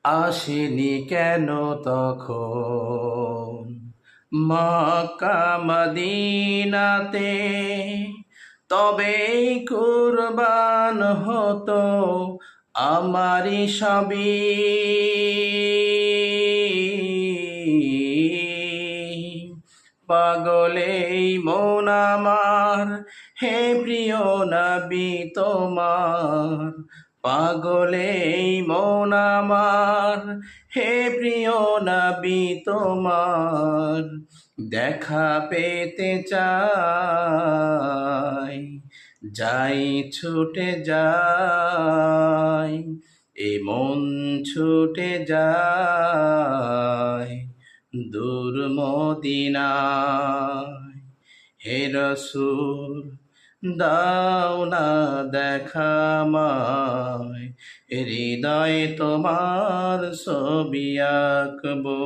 আসেনি কেন তখন মক্কা মদিনাতে, তবেই কুরবান হতো আমারি সবই। পাগলেই মন আমার, হে প্রিয় নবী তোমার। পাগলেই মন আমার, হে প্রিয় নবী তোমার। দেখা পেতে চাই, যাই ছুটে যাই, এ মন ছুটে যায় দূর মদিনায়। হে রসূল দাও না দেখা আমায়, হৃদয়ে তোমার ছবি আঁকবো।